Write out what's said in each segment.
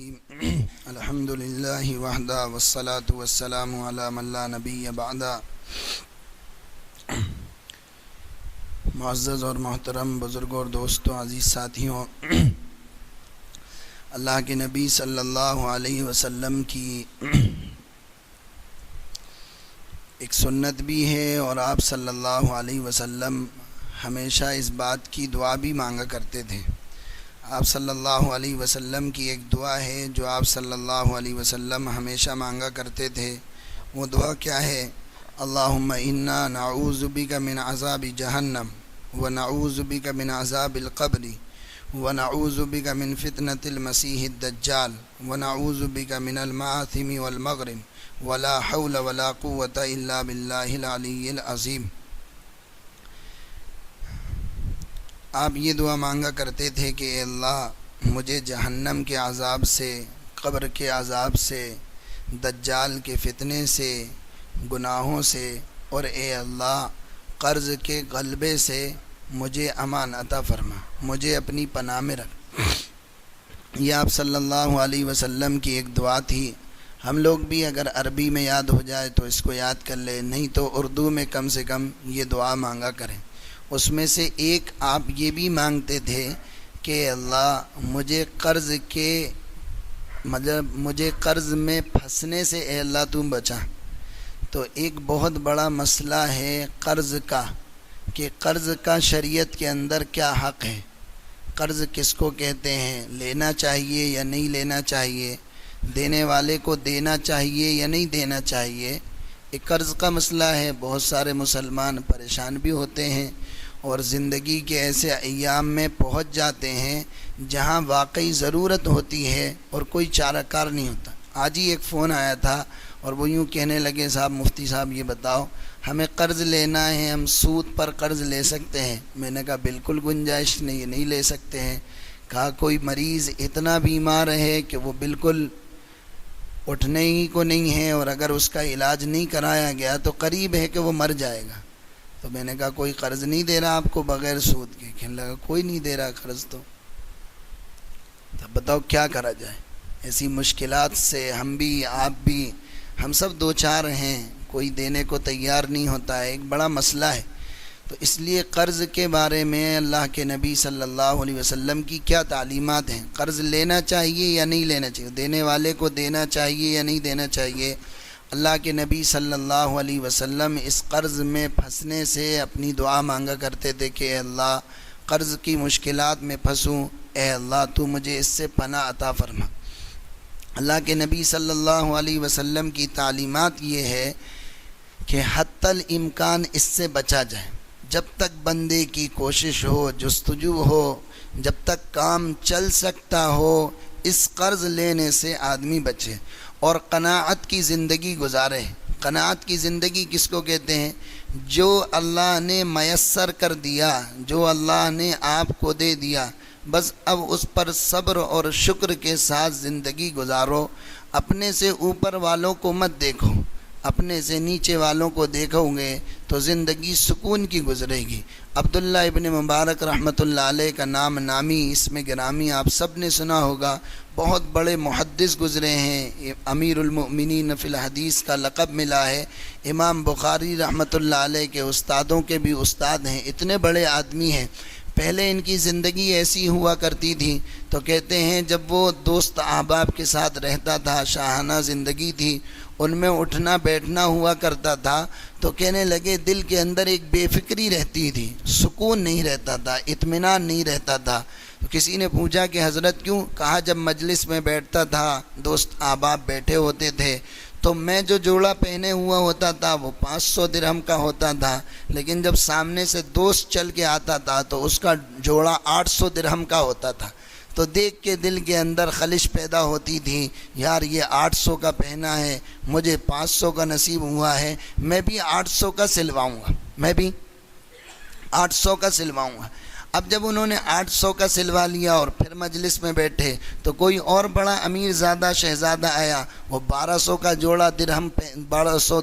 الرحیم الحمد للہ وحدہ والصلاة والسلام علی من لا نبی بعدہ۔ معزز اور محترم بزرگوں اور دوستوں، عزیز ساتھیوں، اللہ کے نبی صلی اللہ علیہ وسلم کی ایک سنت بھی ہے، اور آپ صلی اللہ علیہ وسلم ہمیشہ اس بات کی دعا بھی مانگا کرتے تھے۔ آپ صلی اللہ علیہ وسلم کی ایک دعا ہے جو آپ صلی اللہ علیہ وسلم ہمیشہ مانگا کرتے تھے۔ وہ دعا کیا ہے؟ اللہم انا نعوذ بک من عذاب جہنم ونعوذ بک من عذاب القبر ونعوذ بک من فتنة المسیح الدجال ونعوذ بک من المآثم والمغرم ولا حول ولا قوة الا باللہ العلی العظیم۔ آپ یہ دعا مانگا کرتے تھے کہ اے اللہ، مجھے جہنم کے عذاب سے، قبر کے عذاب سے، دجال کے فتنے سے، گناہوں سے، اور اے اللہ قرض کے غلبے سے مجھے امان عطا فرما، مجھے اپنی پناہ میں رکھ۔ یہ آپ صلی اللہ علیہ وسلم کی ایک دعا تھی۔ ہم لوگ بھی اگر عربی میں یاد ہو جائے تو اس کو یاد کر لیں، نہیں تو اردو میں کم سے کم یہ دعا مانگا کریں۔ اس میں سے ایک آپ یہ بھی مانگتے تھے کہ اللہ مجھے قرض میں پھنسنے سے اے اللہ تو بچا۔ تو ایک بہت بڑا مسئلہ ہے قرض کا، کہ قرض کا شریعت کے اندر کیا حق ہے، قرض کس کو کہتے ہیں، لینا چاہیے یا نہیں لینا چاہیے، دینے والے کو دینا چاہیے یا نہیں دینا چاہیے۔ ایک قرض کا مسئلہ ہے۔ بہت سارے مسلمان پریشان بھی ہوتے ہیں اور زندگی کے ایسے ایام میں پہنچ جاتے ہیں جہاں واقعی ضرورت ہوتی ہے اور کوئی چارہ کار نہیں ہوتا۔ آج ہی ایک فون آیا تھا اور وہ یوں کہنے لگے، صاحب مفتی صاحب یہ بتاؤ، ہمیں قرض لینا ہے، ہم سود پر قرض لے سکتے ہیں؟ میں نے کہا بالکل گنجائش نہیں لے سکتے ہیں۔ کہا کوئی مریض اتنا بیمار ہے کہ وہ بالکل اٹھنے ہی کو نہیں ہے، اور اگر اس کا علاج نہیں کرایا گیا تو قریب ہے کہ وہ مر جائے گا۔ تو میں نے کہا کوئی قرض نہیں دے رہا آپ کو بغیر سود کے؟ کہنے لگا کوئی نہیں دے رہا قرض۔ تو بتاؤ کیا کرا جائے؟ ایسی مشکلات سے ہم بھی، آپ بھی، ہم سب دو چار ہیں، کوئی دینے کو تیار نہیں ہوتا ہے۔ ایک بڑا مسئلہ ہے۔ تو اس لیے قرض کے بارے میں اللہ کے نبی صلی اللہ علیہ وسلم کی کیا تعلیمات ہیں؟ قرض لینا چاہیے یا نہیں لینا چاہیے؟ دینے والے کو دینا چاہیے یا نہیں دینا چاہیے؟ اللہ کے نبی صلی اللہ علیہ وسلم اس قرض میں پھنسنے سے اپنی دعا مانگا کرتے تھے کہ اے اللہ قرض کی مشکلات میں پھنسوں، اے اللہ تو مجھے اس سے پناہ عطا فرما۔ اللہ کے نبی صلی اللہ علیہ وسلم کی تعلیمات یہ ہے کہ حتی الامکان اس سے بچا جائے۔ جب تک بندے کی کوشش ہو، جستجو ہو، جب تک کام چل سکتا ہو، اس قرض لینے سے آدمی بچے اور قناعت کی زندگی گزارے۔ قناعت کی زندگی کس کو کہتے ہیں؟ جو اللہ نے میسر کر دیا، جو اللہ نے آپ کو دے دیا، بس اب اس پر صبر اور شکر کے ساتھ زندگی گزارو۔ اپنے سے اوپر والوں کو مت دیکھو، اپنے سے نیچے والوں کو دیکھو گے تو زندگی سکون کی گزرے گی۔ عبداللہ ابن مبارک رحمۃ اللہ علیہ کا نام نامی، اس میں گرامی آپ سب نے سنا ہوگا۔ بہت بڑے محدث گزرے ہیں، امیر المؤمنین فی الحدیث کا لقب ملا ہے۔ امام بخاری رحمۃ اللہ علیہ کے استادوں کے بھی استاد ہیں، اتنے بڑے آدمی ہیں۔ پہلے ان کی زندگی ایسی ہوا کرتی تھی، تو کہتے ہیں جب وہ دوست احباب کے ساتھ رہتا تھا، شاہانہ زندگی تھی، ان میں اٹھنا بیٹھنا ہوا کرتا تھا، تو کہنے لگے دل کے اندر ایک بے فکری رہتی تھی، سکون نہیں رہتا تھا، اطمینان نہیں رہتا تھا۔ تو کسی نے پوچھا کہ حضرت کیوں؟ کہا جب مجلس میں بیٹھتا تھا، دوست احباب بیٹھے ہوتے تھے، تو میں جو جوڑا پہنے ہوا ہوتا تھا وہ 500 درہم کا ہوتا تھا، لیکن جب سامنے سے دوست چل کے آتا تھا تو اس کا جوڑا 800 درہم کا ہوتا تھا۔ تو دیکھ کے دل کے اندر خلش پیدا ہوتی تھی، یار یہ 800 کا پہنا ہے، مجھے 500 کا نصیب ہوا ہے، میں بھی 800 کا سلواؤں گا، میں بھی 800 کا سلواؤں گا۔ اب جب انہوں نے 800 کا سلوا لیا اور پھر مجلس میں بیٹھے تو کوئی اور بڑا امیر زادہ شہزادہ آیا، وہ 1200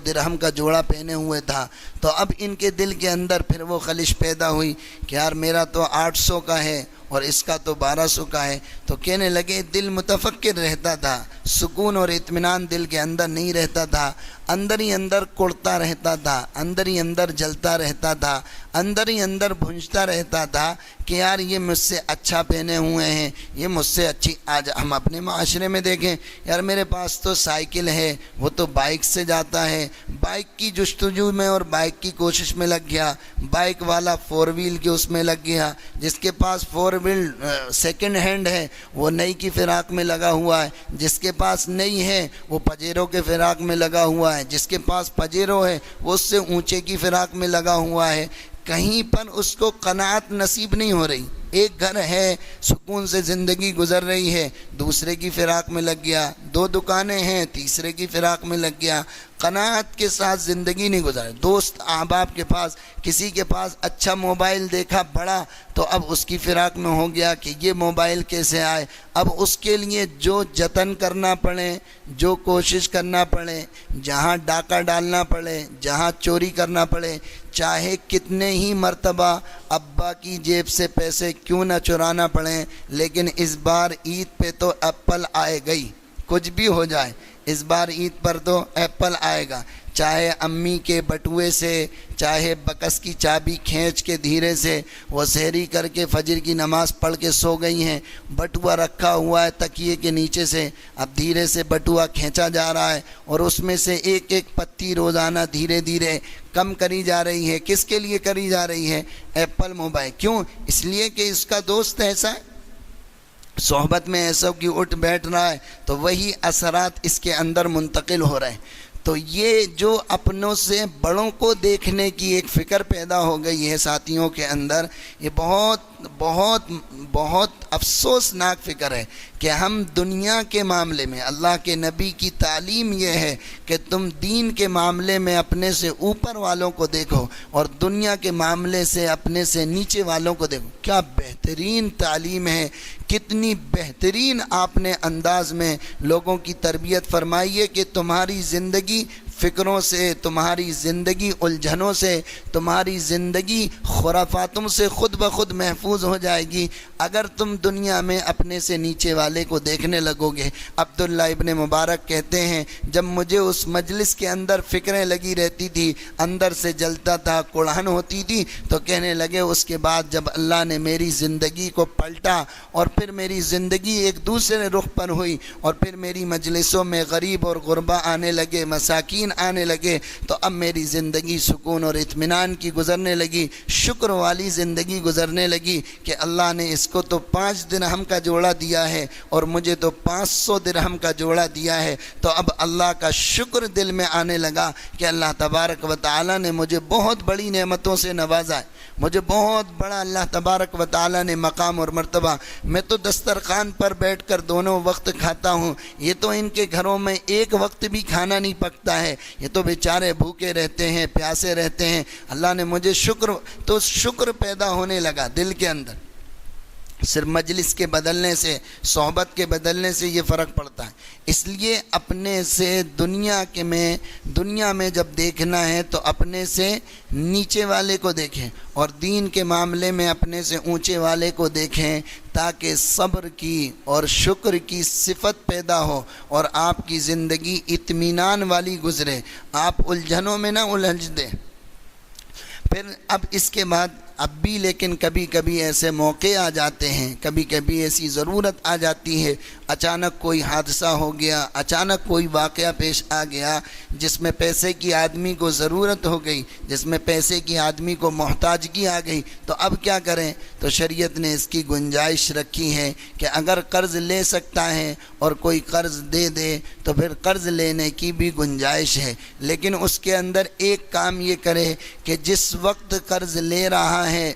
درہم کا جوڑا پہنے ہوئے تھا۔ تو اب ان کے دل کے اندر پھر وہ خلش پیدا ہوئی کہ یار میرا تو 800 کا ہے اور اس کا تو 1200 کا ہے۔ تو کہنے لگے دل متفکر رہتا تھا، سکون اور اطمینان دل کے اندر نہیں رہتا تھا، اندر ہی اندر کڑتا رہتا تھا، اندر ہی اندر جلتا رہتا تھا، اندر ہی اندر بھونجتا رہتا تھا کہ یار یہ مجھ سے اچھا پہنے ہوئے ہیں، یہ مجھ سے اچھی۔ آج ہم اپنے معاشرے میں دیکھیں، یار میرے پاس تو سائیکل ہے، وہ تو بائک سے جاتا ہے، بائک کی جستجو میں اور بائک کی کوشش میں لگ گیا، بائک والا 4 ویل کے اس میں لگ گیا، جس کے پاس 4 ویل سیکنڈ ہینڈ ہے وہ نئی کی فراق میں لگا ہوا ہے، جس کے پاس نئی ہے وہ پجیرو کے فراق میں لگا ہوا ہے، جس کے پاس پجیرو ہے وہ اس سے اونچے کی فراق میں لگا ہوا ہے۔ کہیں پر اس کو قناعت نصیب نہیں ہو رہی۔ ایک گھر ہے، سکون سے زندگی گزر رہی ہے، دوسرے کی فراق میں لگ گیا، 2 دکانیں ہیں، تیسرے کی فراق میں لگ گیا، قناعت کے ساتھ زندگی نہیں گزار۔ دوست احباب کے پاس کسی کے پاس اچھا موبائل دیکھا بڑا تو اب اس کی فراق میں ہو گیا کہ یہ موبائل کیسے آئے، اب اس کے لیے جو جتن کرنا پڑے، جو کوشش کرنا پڑے، جہاں ڈاکہ ڈالنا پڑے، جہاں چوری کرنا پڑے، چاہے کتنے ہی مرتبہ ابا کی جیب سے پیسے کیوں نہ چرانا پڑیں، لیکن اس بار عید پہ تو ایپل آئے گئی، کچھ بھی ہو جائے اس بار عید پر تو ایپل آئے گا، چاہے امی کے بٹوے سے، چاہے بکس کی چابی کھینچ کے دھیرے سے وہ سحری کر کے فجر کی نماز پڑھ کے سو گئی ہیں، بٹوا رکھا ہوا ہے تکیے کے نیچے سے، اب دھیرے سے بٹوا کھینچا جا رہا ہے اور اس میں سے ایک ایک پتی روزانہ دھیرے دھیرے کم کری جا رہی ہے۔ کس کے لیے کری جا رہی ہے؟ Apple mobile. کیوں؟ اس لیے کہ اس کا دوست ایسا ہے، صحبت میں ایسا کی اٹھ بیٹھ رہا ہے تو وہی اثرات اس کے اندر منتقل ہو رہے ہیں۔ تو یہ جو اپنوں سے بڑوں کو دیکھنے کی ایک فکر پیدا ہو گئی ہے ساتھیوں کے اندر، یہ بہت بہت بہت افسوسناک فکر ہے کہ ہم دنیا کے معاملے میں، اللہ کے نبی کی تعلیم یہ ہے کہ تم دین کے معاملے میں اپنے سے اوپر والوں کو دیکھو اور دنیا کے معاملے سے اپنے سے نیچے والوں کو دیکھو۔ کیا بہترین تعلیم ہے، کتنی بہترین آپ نے انداز میں لوگوں کی تربیت فرمائی ہے کہ تمہاری زندگی فکروں سے، تمہاری زندگی الجھنوں سے، تمہاری زندگی خرافاتوں سے خود بخود محفوظ ہو جائے گی اگر تم دنیا میں اپنے سے نیچے والے کو دیکھنے لگو گے۔ عبداللہ ابن مبارک کہتے ہیں جب مجھے اس مجلس کے اندر فکریں لگی رہتی تھی، اندر سے جلتا تھا، کڑھن ہوتی تھی، تو کہنے لگے اس کے بعد جب اللہ نے میری زندگی کو پلٹا اور پھر میری زندگی ایک دوسرے رخ پر ہوئی اور پھر میری مجلسوں میں غریب اور غربا آنے لگے، مساکین آنے لگے، تو اب میری زندگی سکون اور اطمینان کی گزرنے لگی، شکر والی زندگی گزرنے لگی کہ اللہ نے اس کو تو 5 درہم کا جوڑا دیا ہے اور مجھے تو 500 درہم کا جوڑا دیا ہے۔ تو اب اللہ کا شکر دل میں آنے لگا کہ اللہ تبارک و تعالی نے مجھے بہت بڑی نعمتوں سے نوازا ہے، مجھے بہت بڑا اللہ تبارک و تعالی نے مقام اور مرتبہ۔ میں تو دسترخوان پر بیٹھ کر دونوں وقت کھاتا ہوں، یہ تو ان کے گھروں میں ایک وقت بھی کھانا نہیں پکتا ہے، یہ تو بیچارے بھوکے رہتے ہیں، پیاسے رہتے ہیں۔ اللہ نے مجھے شکر پیدا ہونے لگا دل کے اندر۔ صرف مجلس کے بدلنے سے، صحبت کے بدلنے سے یہ فرق پڑتا ہے۔ اس لیے اپنے سے دنیا میں جب دیکھنا ہے تو اپنے سے نیچے والے کو دیکھیں اور دین کے معاملے میں اپنے سے اونچے والے کو دیکھیں تاکہ صبر کی اور شکر کی صفت پیدا ہو اور آپ کی زندگی اطمینان والی گزرے، آپ الجھنوں میں نہ الجھ دیں۔ پھر اب اس کے بعد اب بھی لیکن کبھی کبھی ایسے موقع آ جاتے ہیں، کبھی کبھی ایسی ضرورت آ جاتی ہے، اچانک کوئی حادثہ ہو گیا، اچانک کوئی واقعہ پیش آ گیا جس میں پیسے کی آدمی کو ضرورت ہو گئی، جس میں پیسے کی آدمی کو محتاجگی آ گئی، تو اب کیا کریں؟ تو شریعت نے اس کی گنجائش رکھی ہے کہ اگر قرض لے سکتا ہے اور کوئی قرض دے دے تو پھر قرض لینے کی بھی گنجائش ہے، لیکن اس کے اندر ایک کام یہ کرے کہ جس وقت قرض لے رہا ہے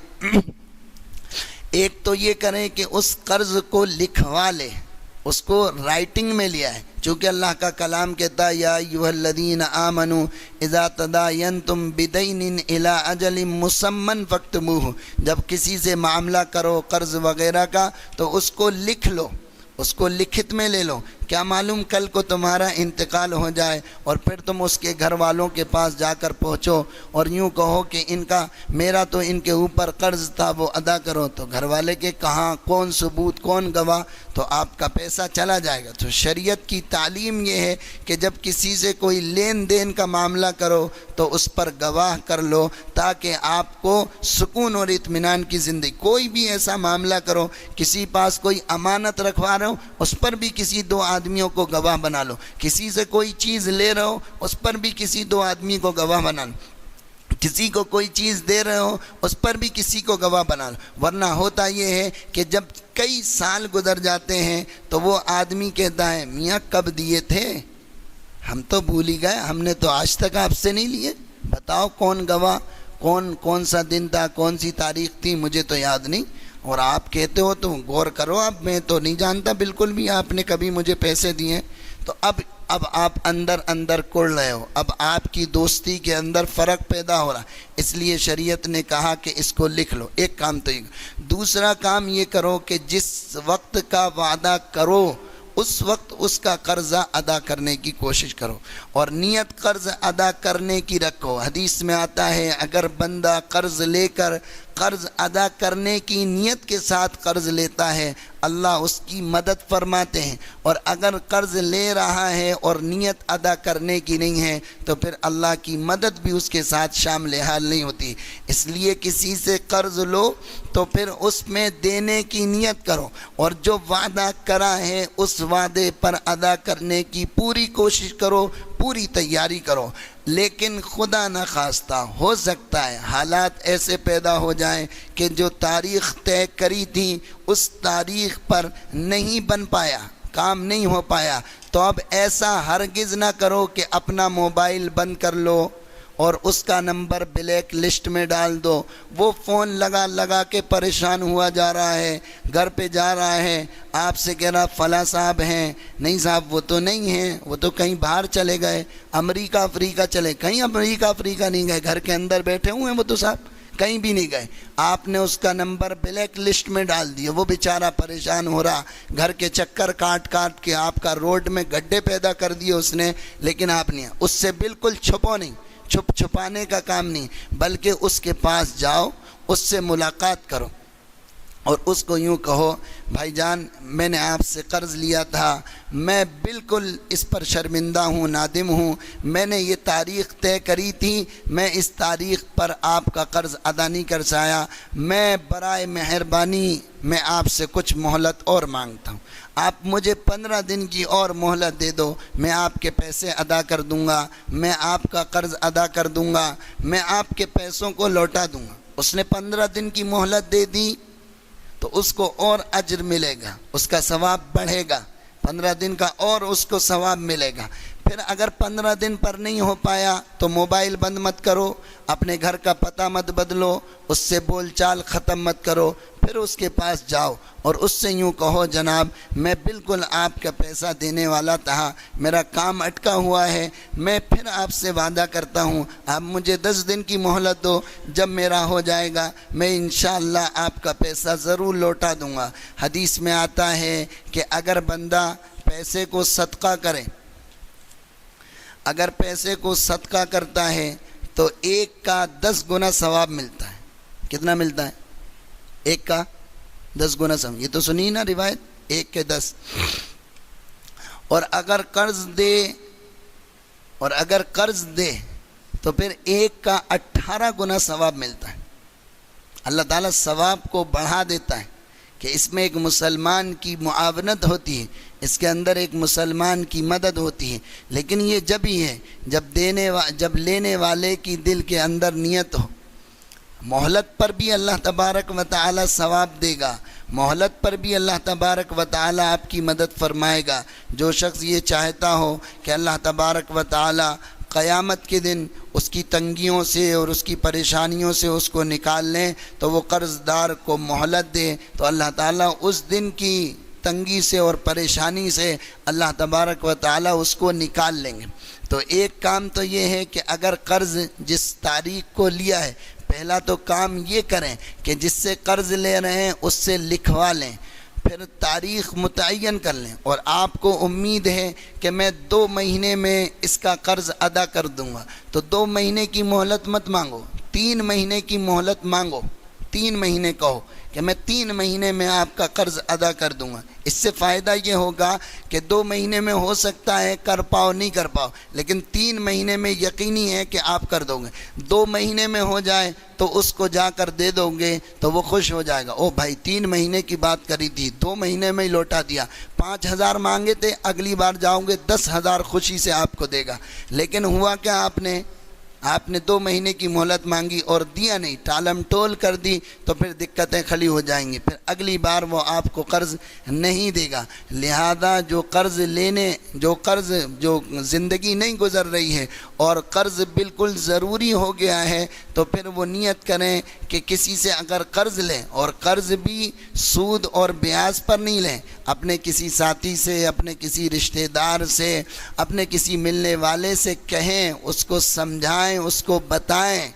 ایک تو یہ کریں کہ اس قرض کو لکھوا لے، اس کو رائٹنگ میں لیا ہے، چونکہ اللہ کا کلام کہتا ہے یا ایھا الذین آمنوا اذا تداینتم بدین الی اجل مسمى فاکتبوہ، جب کسی سے معاملہ کرو قرض وغیرہ کا تو اس کو لکھ لو، اس کو لکھت میں لے لو، کیا معلوم کل کو تمہارا انتقال ہو جائے اور پھر تم اس کے گھر والوں کے پاس جا کر پہنچو اور یوں کہو کہ میرا تو ان کے اوپر قرض تھا وہ ادا کرو، تو گھر والے کے کہاں کون ثبوت کون گواہ، تو آپ کا پیسہ چلا جائے گا۔ تو شریعت کی تعلیم یہ ہے کہ جب کسی سے کوئی لین دین کا معاملہ کرو تو اس پر گواہ کر لو تاکہ آپ کو سکون اور اطمینان کی زندگی۔ کوئی بھی ایسا معاملہ کرو، کسی پاس کوئی امانت رکھوا رہے ہو اس پر بھی کسی دو آدمیوں کو گواہ بنا لو، کسی سے کوئی چیز لے رہے ہو اس پر بھی کسی دو آدمی کو گواہ بنا لو، کسی کو کوئی چیز دے رہے ہو اس پر بھی کسی کو گواہ بنا لو، ورنہ ہوتا یہ ہے کہ جب کئی سال گزر جاتے ہیں تو وہ آدمی کہتا ہے میاں کب دیے تھے، ہم تو بھول ہی گئے، ہم نے تو آج تک آپ سے نہیں لیے، بتاؤ کون گواہ، کون سا دن تھا، کون سی تاریخ تھی، مجھے تو یاد نہیں، اور آپ کہتے ہو تو غور کرو، اب میں تو نہیں جانتا بالکل بھی آپ نے کبھی مجھے پیسے دیے، تو اب آپ اندر کڑ رہے ہو، اب آپ کی دوستی کے اندر فرق پیدا ہو رہا، اس لیے شریعت نے کہا کہ اس کو لکھ لو، ایک کام تو یہ۔ دوسرا کام یہ کرو کہ جس وقت کا وعدہ کرو اس وقت اس کا قرضہ ادا کرنے کی کوشش کرو، اور نیت قرض ادا کرنے کی رکھو۔ حدیث میں آتا ہے اگر بندہ قرض لے کر قرض ادا کرنے کی نیت کے ساتھ قرض لیتا ہے اللہ اس کی مدد فرماتے ہیں، اور اگر قرض لے رہا ہے اور نیت ادا کرنے کی نہیں ہے تو پھر اللہ کی مدد بھی اس کے ساتھ شامل حال نہیں ہوتی۔ اس لیے کسی سے قرض لو تو پھر اس میں دینے کی نیت کرو، اور جو وعدہ کرا ہے اس وعدے پر ادا کرنے کی پوری کوشش کرو، پوری تیاری کرو۔ لیکن خدا نخواستہ ہو سکتا ہے حالات ایسے پیدا ہو جائیں کہ جو تاریخ طے کری تھی اس تاریخ پر نہیں بن پایا، کام نہیں ہو پایا، تو اب ایسا ہرگز نہ کرو کہ اپنا موبائل بند کر لو اور اس کا نمبر بلیک لسٹ میں ڈال دو، وہ فون لگا کے پریشان ہوا جا رہا ہے، گھر پہ جا رہا ہے، آپ سے کہہ رہا فلاں صاحب ہیں، نہیں صاحب وہ تو نہیں ہیں، وہ تو کہیں باہر چلے گئے، امریکہ افریقہ چلے، کہیں امریکہ افریقہ نہیں گئے، گھر کے اندر بیٹھے ہوئے ہیں وہ تو صاحب کہیں بھی نہیں گئے، آپ نے اس کا نمبر بلیک لسٹ میں ڈال دیا، وہ بیچارہ پریشان ہو رہا، گھر کے چکر کاٹ کے آپ کا روڈ میں گڈھے پیدا کر دیے اس نے، لیکن آپ نہیں، اس سے بالکل چھپو نہیں، چھپانے کا کام نہیں، بلکہ اس کے پاس جاؤ، اس سے ملاقات کرو اور اس کو یوں کہو بھائی جان میں نے آپ سے قرض لیا تھا، میں بالکل اس پر شرمندہ ہوں، نادم ہوں، میں نے یہ تاریخ طے کری تھی، میں اس تاریخ پر آپ کا قرض ادا نہیں کر سکا، میں برائے مہربانی میں آپ سے کچھ مہلت اور مانگتا ہوں، آپ مجھے 15 دن کی اور مہلت دے دو، میں آپ کے پیسے ادا کر دوں گا، میں آپ کا قرض ادا کر دوں گا، میں آپ کے پیسوں کو لوٹا دوں گا۔ اس نے 15 دن کی مہلت دے دی تو اس کو اور اجر ملے گا، اس کا ثواب بڑھے گا، 15 دن کا اور اس کو ثواب ملے گا۔ پھر اگر 15 دن پر نہیں ہو پایا تو موبائل بند مت کرو، اپنے گھر کا پتہ مت بدلو، اس سے بول چال ختم مت کرو، پھر اس کے پاس جاؤ اور اس سے یوں کہو جناب میں بالکل آپ کا پیسہ دینے والا تھا، میرا کام اٹکا ہوا ہے، میں پھر آپ سے وعدہ کرتا ہوں آپ مجھے 10 دن کی مہلت دو، جب میرا ہو جائے گا میں انشاءاللہ آپ کا پیسہ ضرور لوٹا دوں گا۔ حدیث میں آتا ہے کہ اگر بندہ پیسے کو صدقہ کرے، اگر پیسے کو صدقہ کرتا ہے تو 1 کا 10 گنا ثواب ملتا ہے۔ کتنا ملتا ہے؟ 1 کا 10 گنا ثواب۔ یہ تو سنی نا روایت، 1 کے 10۔ اور اگر قرض دے تو پھر 1 کا 18 گنا ثواب ملتا ہے۔ اللہ تعالیٰ ثواب کو بڑھا دیتا ہے کہ اس میں ایک مسلمان کی معاونت ہوتی ہے، اس کے اندر ایک مسلمان کی مدد ہوتی ہے، لیکن یہ جب ہی ہے جب لینے والے کی دل کے اندر نیت ہو۔ مہلت پر بھی اللہ تبارک و تعالی ثواب دے گا، مہلت پر بھی اللہ تبارک و تعالی آپ کی مدد فرمائے گا۔ جو شخص یہ چاہتا ہو کہ اللہ تبارک و تعالی قیامت کے دن اس کی تنگیوں سے اور اس کی پریشانیوں سے اس کو نکال لیں تو وہ قرض دار کو مہلت دے، تو اللہ تعالیٰ اس دن کی تنگی سے اور پریشانی سے اللہ تبارک و تعالی اس کو نکال لیں گے۔ تو ایک کام تو یہ ہے کہ اگر قرض جس تاریخ کو لیا ہے، پہلا تو کام یہ کریں کہ جس سے قرض لے رہے ہیں اس سے لکھوا لیں، پھر تاریخ متعین کر لیں، اور آپ کو امید ہے کہ میں 2 مہینے میں اس کا قرض ادا کر دوں گا، تو 2 مہینے کی مہلت مت مانگو، 3 مہینے کی مہلت مانگو۔ 3 مہینے کہو کہ میں 3 مہینے میں آپ کا قرض ادا کر دوں گا۔ اس سے فائدہ یہ ہوگا کہ 2 مہینے میں ہو سکتا ہے کر پاؤ نہیں کر پاؤ، لیکن 3 مہینے میں یقینی ہے کہ آپ کر دو گے۔ 2 مہینے میں ہو جائے تو اس کو جا کر دے دو گے تو وہ خوش ہو جائے گا، او بھائی 3 مہینے کی بات کری تھی 2 مہینے میں ہی لوٹا دیا، 5,000 مانگے تھے، اگلی بار جاؤں گے 10,000 خوشی سے آپ کو دے گا۔ لیکن ہوا کیا، آپ نے 2 مہینے کی مہلت مانگی اور دیا نہیں، ٹالم ٹول کر دی، تو پھر دقتیں کھڑی ہو جائیں گی، پھر اگلی بار وہ آپ کو قرض نہیں دے گا۔ لہذا جو زندگی نہیں گزر رہی ہے اور قرض بالکل ضروری ہو گیا ہے، تو پھر وہ نیت کریں کہ کسی سے اگر قرض لیں، اور قرض بھی سود اور بیاج پر نہیں لیں، اپنے کسی ساتھی سے، اپنے کسی رشتہ دار سے، اپنے کسی ملنے والے سے کہیں، اس کو سمجھائیں، اس کو بتائیں،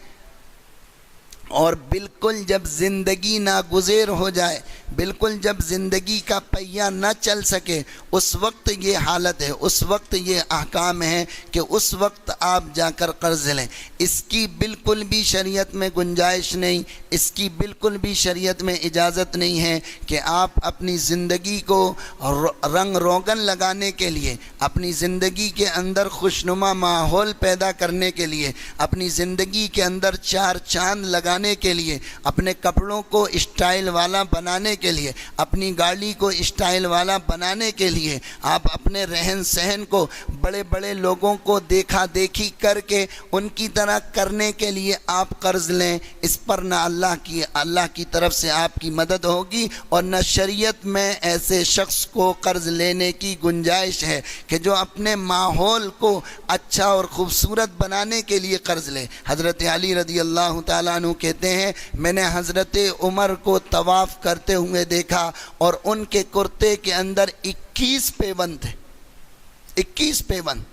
اور بالکل جب زندگی ناگزیر ہو جائے، بالکل جب زندگی کا پہیہ نہ چل سکے، اس وقت یہ حالت ہے، اس وقت یہ احکام ہے کہ اس وقت آپ جا کر قرض لیں۔ اس کی بالکل بھی شریعت میں گنجائش نہیں، اس کی بالکل بھی شریعت میں اجازت نہیں ہے کہ آپ اپنی زندگی کو رنگ روغن لگانے کے لیے، اپنی زندگی کے اندر خوشنما ماحول پیدا کرنے کے لیے، اپنی زندگی کے اندر 4 چاند لگانے کے لیے، اپنے کپڑوں کو اسٹائل والا بنانے کے لیے، اپنی گاڑی کو اسٹائل والا بنانے کے لیے، آپ اپنے رہن سہن کو بڑے بڑے لوگوں کو دیکھا دیکھی کر کے ان کی طرح کرنے کے لیے آپ قرض لیں، اس پر نہ اللہ کی طرف سے آپ کی مدد ہوگی، اور نہ شریعت میں ایسے شخص کو قرض لینے کی گنجائش ہے کہ جو اپنے ماحول کو اچھا اور خوبصورت بنانے کے لیے قرض لے۔ حضرت علی رضی اللہ تعالیٰ عنہ کہتے ہیں، میں نے حضرت عمر کو طواف کرتے ہوئے دیکھا، اور ان کے کرتے کے اندر 21 پیوند تھے، 21 پیوند،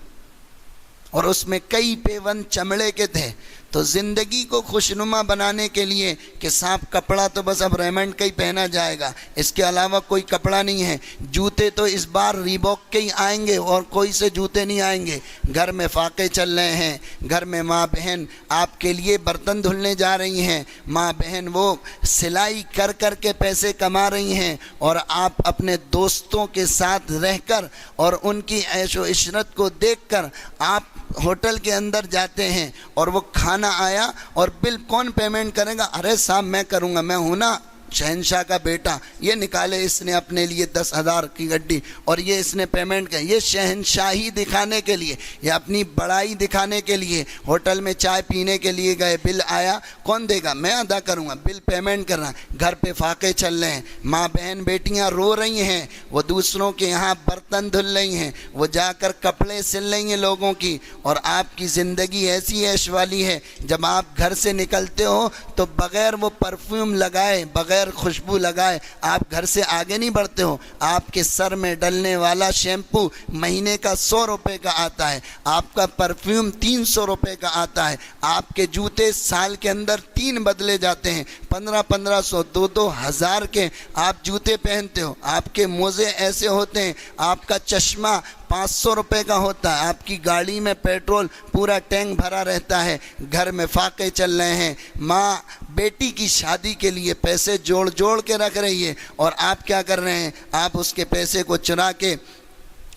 اور اس میں کئی پیوند چمڑے کے تھے۔ تو زندگی کو خوشنما بنانے کے لیے کہ صاحب کپڑا تو بس اب ریمنڈ کا ہی پہنا جائے گا، اس کے علاوہ کوئی کپڑا نہیں ہے، جوتے تو اس بار ریبوک کے ہی آئیں گے اور کوئی سے جوتے نہیں آئیں گے، گھر میں فاقے چل رہے ہیں، گھر میں ماں بہن آپ کے لیے برتن دھلنے جا رہی ہیں، ماں بہن وہ سلائی کر کر کے پیسے کما رہی ہیں، اور آپ اپنے دوستوں کے ساتھ رہ کر اور ان کی عیش و عشرت کو دیکھ کر آپ ہوٹل کے اندر جاتے ہیں، اور وہ کھانا آیا اور بل کون پیمنٹ کرے گا؟ ارے صاحب میں کروں گا، میں ہوں نا شہنشاہ کا بیٹا، یہ نکالے اس نے اپنے لیے 10,000 کی گڈی، اور یہ اس نے پیمنٹ کی، یہ شہنشاہی دکھانے کے لیے یا اپنی بڑائی دکھانے کے لیے ہوٹل میں چائے پینے کے لیے گئے، بل آیا، کون دے گا؟ میں ادا کروں گا، بل پیمنٹ کرنا، گھر پہ فاقے چل رہے ہیں، ماں بہن بیٹیاں رو رہی ہیں، وہ دوسروں کے یہاں برتن دھل رہی ہیں، وہ جا کر کپڑے سل رہی ہیں لوگوں کی، اور آپ کی زندگی ایسی عیش والی ہے، جب آپ گھر سے نکلتے ہو تو بغیر وہ پرفیوم لگائے، بغیر خوشبو لگائے آپ گھر سے آگے نہیں بڑھتے ہو۔ آپ کے سر میں ڈلنے والا شیمپو مہینے کا 100 روپے کا آتا ہے، آپ کا پرفیوم 300 روپے کا آتا ہے، آپ کے جوتے سال کے اندر 3 بدلے جاتے ہیں، 1500 2,000 کے آپ جوتے پہنتے ہو، آپ کے موزے ایسے ہوتے ہیں، آپ کا چشمہ 500 روپے کا ہوتا ہے، آپ کی گاڑی میں پیٹرول پورا ٹینک بھرا رہتا ہے، گھر میں فاقے چل رہے ہیں، ماں بیٹی کی شادی کے لیے پیسے جوڑ کے رکھ رہی ہے، اور آپ کیا کر رہے ہیں؟ آپ اس کے پیسے کو چرا کے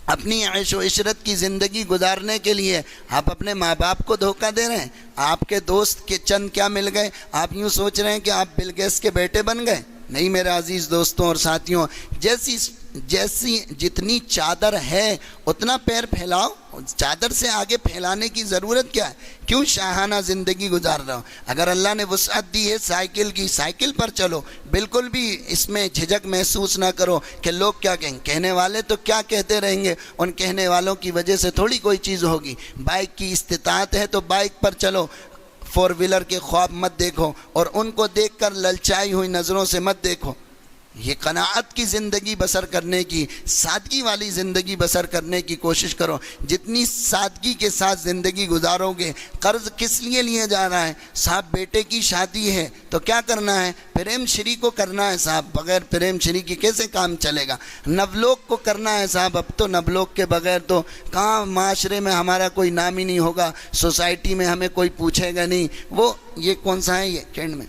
اپنی عیش و عشرت کی زندگی گزارنے کے لیے آپ اپنے ماں باپ کو دھوکہ دے رہے ہیں۔ آپ کے دوست کے چند کیا مل گئے، آپ یوں سوچ رہے ہیں کہ آپ بل گیٹس کے بیٹے بن گئے؟ نہیں میرے عزیز دوستوں اور ساتھیوں، جیسی جتنی چادر ہے اتنا پیر پھیلاؤ، چادر سے آگے پھیلانے کی ضرورت کیا ہے؟ کیوں شاہانہ زندگی گزار رہا ہو؟ اگر اللہ نے وسعت دی ہے سائیکل کی، سائیکل پر چلو، بالکل بھی اس میں جھجک محسوس نہ کرو کہ لوگ کیا کہیں، کہنے والے تو کیا کہتے رہیں گے، ان کہنے والوں کی وجہ سے تھوڑی کوئی چیز ہوگی۔ بائک کی استطاعت ہے تو بائک پر چلو، 4 ویلر کے خواب مت دیکھو، اور ان کو دیکھ کر للچائی ہوئی نظروں سے مت دیکھو۔ یہ قناعت کی زندگی بسر کرنے کی، سادگی والی زندگی بسر کرنے کی کوشش کرو۔ جتنی سادگی کے ساتھ زندگی گزارو گے۔ قرض کس لیے لیے جا رہا ہے صاحب؟ بیٹے کی شادی ہے تو کیا کرنا ہے؟ پریم شری کو کرنا ہے صاحب، بغیر پریم شری کی کیسے کام چلے گا؟ نولوک کو کرنا ہے صاحب، اب تو نولوک کے بغیر تو کہاں معاشرے میں ہمارا کوئی نام ہی نہیں ہوگا، سوسائٹی میں ہمیں کوئی پوچھے گا نہیں۔ وہ یہ کون سا ہے؟ یہ کینڈ میں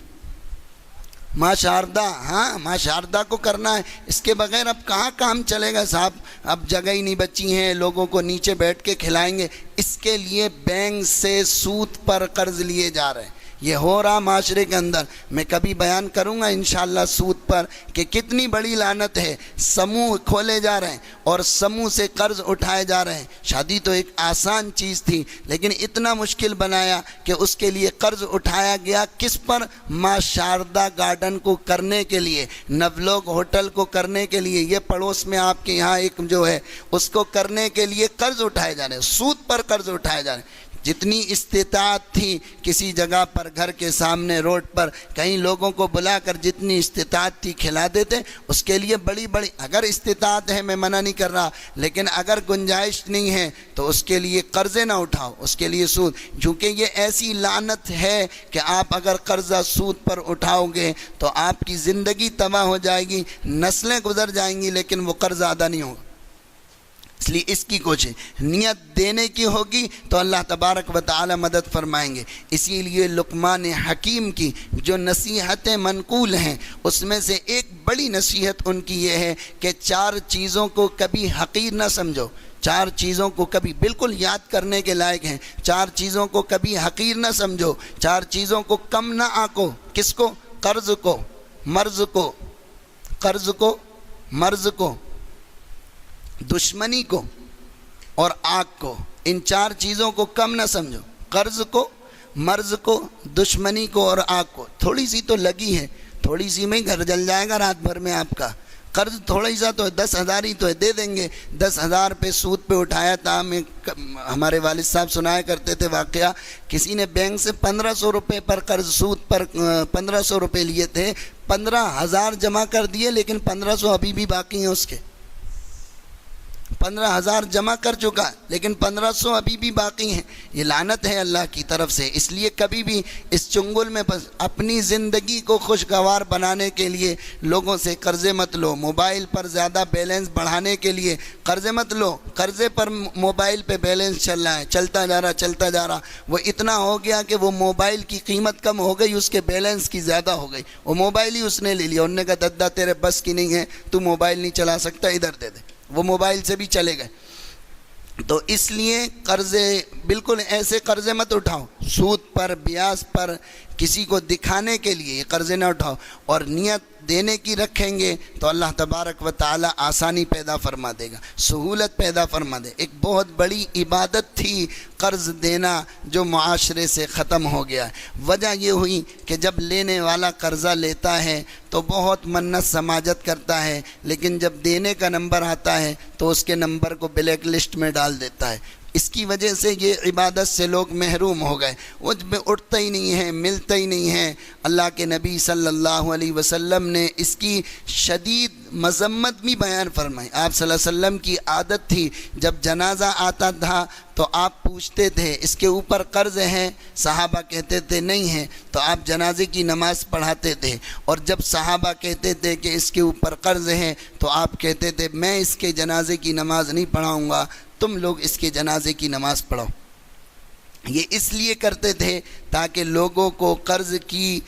ماں شاردا، ہاں ماں شاردا کو کرنا ہے، اس کے بغیر اب کہاں کام چلے گا صاحب؟ اب جگہ ہی نہیں بچی ہیں، لوگوں کو نیچے بیٹھ کے کھلائیں گے، اس کے لیے بینک سے سود پر قرض لیے جا رہے ہیں۔ یہ ہو رہا معاشرے کے اندر، میں کبھی بیان کروں گا انشاءاللہ سود پر کہ کتنی بڑی لعنت ہے۔ سموہ کھولے جا رہے ہیں اور سموہ سے قرض اٹھائے جا رہے ہیں۔ شادی تو ایک آسان چیز تھی لیکن اتنا مشکل بنایا کہ اس کے لیے قرض اٹھایا گیا۔ کس پر؟ ماں شاردا گارڈن کو کرنے کے لیے، نولوک ہوٹل کو کرنے کے لیے، یہ پڑوس میں آپ کے یہاں ایک جو ہے اس کو کرنے کے لیے قرض اٹھائے جا رہے ہیں، سود پر قرض اٹھائے جا رہے ہیں۔ جتنی استطاعت تھی کسی جگہ پر، گھر کے سامنے روڈ پر کئی لوگوں کو بلا کر جتنی استطاعت تھی کھلا دیتے۔ اس کے لیے بڑی بڑی، اگر استطاعت ہے میں منع نہیں کر رہا، لیکن اگر گنجائش نہیں ہے تو اس کے لیے قرضے نہ اٹھاؤ، اس کے لیے سود، کیونکہ یہ ایسی لعنت ہے کہ آپ اگر قرضہ سود پر اٹھاؤ گے تو آپ کی زندگی تباہ ہو جائے گی، نسلیں گزر جائیں گی لیکن وہ قرضہ ادا نہیں ہوگا۔ اس لیے اس کی کوشش نیت دینے کی ہوگی تو اللہ تبارک و تعالی مدد فرمائیں گے۔ اسی لیے لقمان حکیم کی جو نصیحتیں منقول ہیں اس میں سے ایک بڑی نصیحت ان کی یہ ہے کہ 4 چیزوں کو کبھی حقیر نہ سمجھو، 4 چیزوں کو کبھی، بالکل یاد کرنے کے لائق ہیں، 4 چیزوں کو کبھی حقیر نہ سمجھو، 4 چیزوں کو کم نہ آنکو۔ کس کو؟ قرض کو، مرض کو، قرض کو، مرض کو، دشمنی کو اور آگ کو۔ ان 4 چیزوں کو کم نہ سمجھو، قرض کو، مرض کو، دشمنی کو اور آگ کو۔ تھوڑی سی تو لگی ہے، تھوڑی سی میں گھر جل جائے گا رات بھر میں آپ کا۔ قرض تھوڑا سا تو ہے، 10,000 ہی تو ہے، دے دیں گے۔ 10,000 پہ سود پہ اٹھایا تھا، ہمارے والد صاحب سنایا کرتے تھے واقعہ، کسی نے بینک سے 1,500 روپے پر قرض، سود پر 1,500 روپے لیے تھے، 15,000 جمع کر دیے لیکن 1,500 ابھی بھی باقی ہیں اس کے۔ 15,000 جمع کر چکا لیکن 1,500 ابھی بھی باقی ہیں۔ یہ لعنت ہے اللہ کی طرف سے۔ اس لیے کبھی بھی اس چنگل میں اپنی زندگی کو خوشگوار بنانے کے لیے لوگوں سے قرضے مت لو۔ موبائل پر زیادہ بیلنس بڑھانے کے لیے قرضے مت لو۔ قرضے پر موبائل پہ بیلنس چل رہا ہے، چلتا جا رہا، وہ اتنا ہو گیا کہ وہ موبائل کی قیمت کم ہو گئی، اس کے بیلنس کی زیادہ ہو گئی، وہ موبائل ہی اس نے لے لیا۔ انہوں نے کہا دادا تیرے بس کی نہیں ہے، تو موبائل نہیں چلا سکتا، ادھر دے دے، وہ موبائل سے بھی چلے گئے۔ تو اس لیے قرضے، بالکل ایسے قرضے مت اٹھاؤ، سود پر، بیاج پر، کسی کو دکھانے کے لیے یہ قرضے نہ اٹھاؤ، اور نیت دینے کی رکھیں گے تو اللہ تبارک و تعالی آسانی پیدا فرما دے گا، سہولت پیدا فرما دے۔ ایک بہت بڑی عبادت تھی قرض دینا جو معاشرے سے ختم ہو گیا ہے۔ وجہ یہ ہوئی کہ جب لینے والا قرضہ لیتا ہے تو بہت منت سماجت کرتا ہے، لیکن جب دینے کا نمبر آتا ہے تو اس کے نمبر کو بلیک لسٹ میں ڈال دیتا ہے۔ اس کی وجہ سے یہ عبادت سے لوگ محروم ہو گئے، وہ اٹھتا ہی نہیں ہے، ملتا ہی نہیں ہے۔ اللہ کے نبی صلی اللہ علیہ وسلم نے اس کی شدید مذمت بھی بیان فرمائی۔ آپ صلی اللہ علیہ وسلم کی عادت تھی جب جنازہ آتا تھا تو آپ پوچھتے تھے اس کے اوپر قرض ہے؟ صحابہ کہتے تھے نہیں ہے، تو آپ جنازے کی نماز پڑھاتے تھے، اور جب صحابہ کہتے تھے کہ اس کے اوپر قرض ہے تو آپ کہتے تھے میں اس کے جنازے کی نماز نہیں پڑھاؤں گا، تم لوگ اس کے جنازے کی نماز پڑھو۔ یہ اس لیے کرتے تھے تاکہ لوگوں کو قرض کی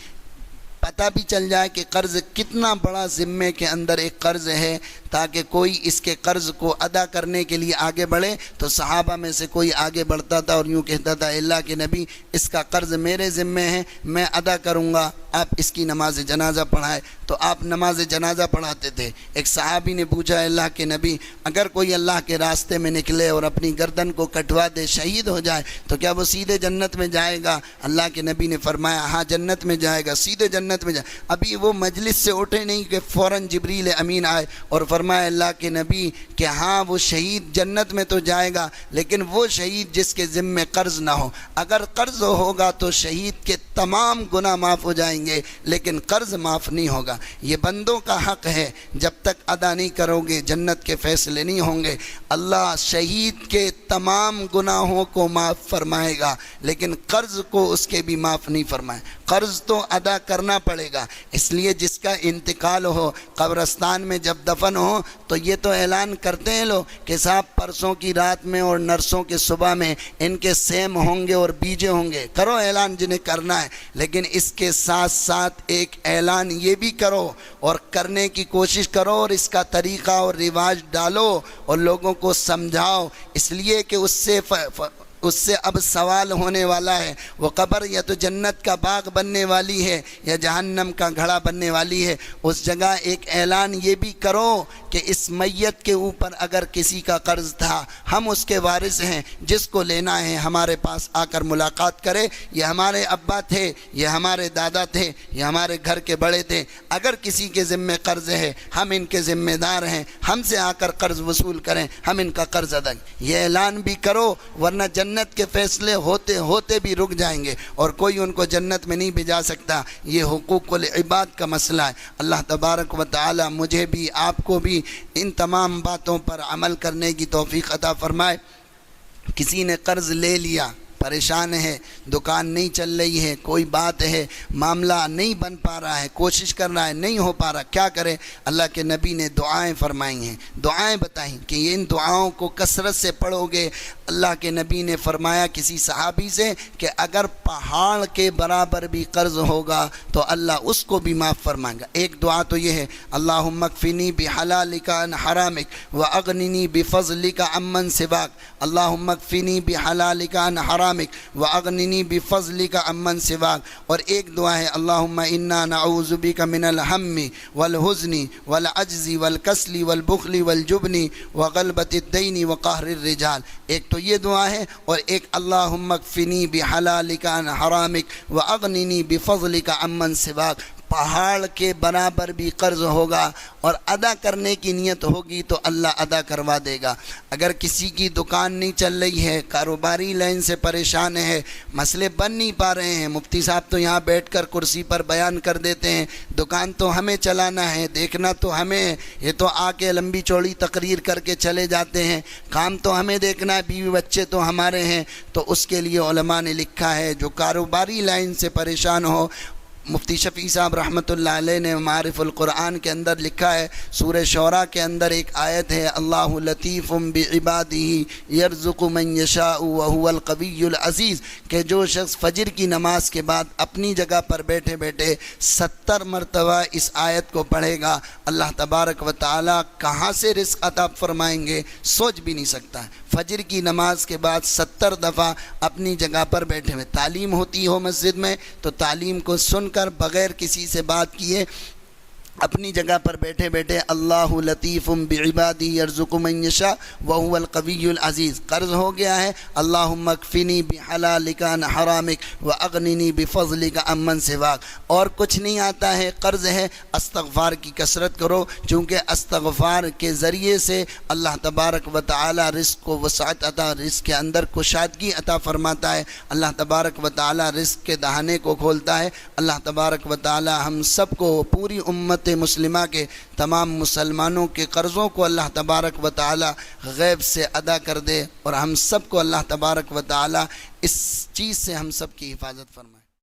پتہ بھی چل جائے کہ قرض کتنا بڑا ذمے کے اندر ایک قرض ہے، تاکہ کوئی اس کے قرض کو ادا کرنے کے لیے آگے بڑھے۔ تو صحابہ میں سے کوئی آگے بڑھتا تھا اور یوں کہتا تھا اللہ کے نبی اس کا قرض میرے ذمے ہے، میں ادا کروں گا، آپ اس کی نماز جنازہ پڑھائے۔ تو آپ نماز جنازہ پڑھاتے تھے۔ ایک صحابی نے پوچھا اللہ کے نبی اگر کوئی اللہ کے راستے میں نکلے اور اپنی گردن کو کٹوا دے، شہید ہو جائے تو کیا وہ سیدھے جنت میں جائے گا؟ اللہ کے نبی نے فرمایا ہاں جنت میں جائے گا، سیدھے جنت میں جائے۔ ابھی وہ مجلس سے اٹھے نہیں کہ فوراً جبریل امین آئے اور فرمایا اللہ کے نبی کہ ہاں وہ شہید جنت میں تو جائے گا، لیکن وہ شہید جس کے ذمے قرض نہ ہو۔ اگر قرض ہوگا تو شہید کے تمام گناہ معاف ہو جائیں گے، لیکن قرض معاف نہیں ہوگا۔ یہ بندوں کا حق ہے، جب تک ادا نہیں کرو گے جنت کے فیصلے نہیں ہوں گے۔ اللہ شہید کے تمام گناہوں کو معاف فرمائے گا، لیکن قرض کو اس کے بھی معاف نہیں فرمائے۔ قرض تو ادا کرنا پڑے گا، اس لیے جس کا انتقال ہو قبرستان میں جب دفن ہو تو یہ تو اعلان کرتے ہیں لوگ کہ صاحب پرسوں کی رات میں اور نرسوں کے صبح میں ان کے سیم ہوں گے اور بیجے ہوں گے۔ کرو اعلان جنہیں کرنا ہے، لیکن اس کے ساتھ ساتھ ایک اعلان یہ بھی کرو اور کرنے کی کوشش کرو اور اس کا طریقہ اور رواج ڈالو اور لوگوں کو سمجھاؤ، اس لیے کہ اس سے اب سوال ہونے والا ہے۔ وہ قبر یا تو جنت کا باغ بننے والی ہے یا جہنم کا گھڑا بننے والی ہے۔ اس جگہ ایک اعلان یہ بھی کرو کہ اس میت کے اوپر اگر کسی کا قرض تھا، ہم اس کے وارث ہیں، جس کو لینا ہے ہمارے پاس آ کر ملاقات کرے۔ یہ ہمارے ابا تھے، یہ ہمارے دادا تھے، یہ ہمارے گھر کے بڑے تھے، اگر کسی کے ذمے قرض ہے ہم ان کے ذمہ دار ہیں، ہم سے آ کر قرض وصول کریں، ہم ان کا قرض ادا کریں۔ یہ اعلان بھی کرو، ورنہ جنت کے فیصلے ہوتے ہوتے بھی رک جائیں گے اور کوئی ان کو جنت میں نہیں بھیجا سکتا۔ یہ حقوق العباد کا مسئلہ ہے۔ اللہ تبارک و تعالی مجھے بھی آپ کو بھی ان تمام باتوں پر عمل کرنے کی توفیق عطا فرمائے۔ کسی نے قرض لے لیا، پریشان ہے، دکان نہیں چل رہی ہے، کوئی بات ہے، معاملہ نہیں بن پا رہا ہے، کوشش کر رہا ہے، نہیں ہو پا رہا، کیا کرے؟ اللہ کے نبی نے دعائیں فرمائی ہیں، دعائیں بتائیں کہ ان دعاؤں کو کثرت سے پڑھو گے۔ اللہ کے نبی نے فرمایا کسی صحابی سے کہ اگر پہاڑ کے برابر بھی قرض ہوگا تو اللہ اس کو بھی معاف فرمائے گا۔ ایک دعا تو یہ ہے، اللہم اکفنی بحلالک عن حرامک واغننی بفضلک عمن سواک، اللہم اکفنی بحلالک عن حرامک واغننی بفضلک عمن سواک۔ اور ایک دعا ہے، اللہم انا نعوذ بک من الہم والحزن والعجز والکسل والبخل والجبن وغلبۃ الدین وقہر الرجال۔ ایک تو یہ دعا ہے، اور ایک اللہم اکفنی بحلالک عن حرامک واغننی بفضلک عمن سواک۔ پہاڑ کے برابر بھی قرض ہوگا اور ادا کرنے کی نیت ہوگی تو اللہ ادا کروا دے گا۔ اگر کسی کی دکان نہیں چل رہی ہے، کاروباری لائن سے پریشان ہے، مسئلے بن نہیں پا رہے ہیں، مفتی صاحب تو یہاں بیٹھ کر کرسی پر بیان کر دیتے ہیں، دکان تو ہمیں چلانا ہے، دیکھنا تو ہمیں، یہ تو آ کے لمبی چوڑی تقریر کر کے چلے جاتے ہیں، کام تو ہمیں دیکھنا ہے، بیوی بچے تو ہمارے ہیں۔ تو اس کے لیے علماء نے لکھا ہے جو کاروباری لائن سے پریشان ہو، مفتی شفیع صاحب رحمۃ اللہ علیہ نے معارف القرآن کے اندر لکھا ہے، سورہ شعراء کے اندر ایک آیت ہے، اللہ لطیف بعبادہ یرزق من یشاء وہو القوی العزیز، کہ جو شخص فجر کی نماز کے بعد اپنی جگہ پر بیٹھے بیٹھے 70 مرتبہ اس آیت کو پڑھے گا، اللہ تبارک و تعالی کہاں سے رزق عطا فرمائیں گے سوچ بھی نہیں سکتا ہے۔ فجر کی نماز کے بعد 70 دفعہ اپنی جگہ پر بیٹھے ہوئے، تعلیم ہوتی ہو مسجد میں تو تعلیم کو سن کر بغیر کسی سے بات کیے اپنی جگہ پر بیٹھے بیٹھے اللہ لطیف بعبادہ یرزق من یشاء وہو القوی العزیز، قرض ہو گیا ہے، اللہم اکفنی بحلالک عن حرامک واغننی بفضلک عمن سواک، اور کچھ نہیں آتا ہے، قرض ہے، استغفار کی کثرت کرو، چونکہ استغفار کے ذریعے سے اللہ تبارک و تعالی رزق کو وسعت عطا، رزق کے اندر کشادگی عطا فرماتا ہے، اللہ تبارک و تعالی رزق کے دہانے کو کھولتا ہے۔ اللہ تبارک و تعالی ہم سب کو، پوری امت مسلمہ کے تمام مسلمانوں کے قرضوں کو اللہ تبارک و تعالی غیب سے ادا کر دے، اور ہم سب کو اللہ تبارک و تعالی اس چیز سے ہم سب کی حفاظت فرمائے۔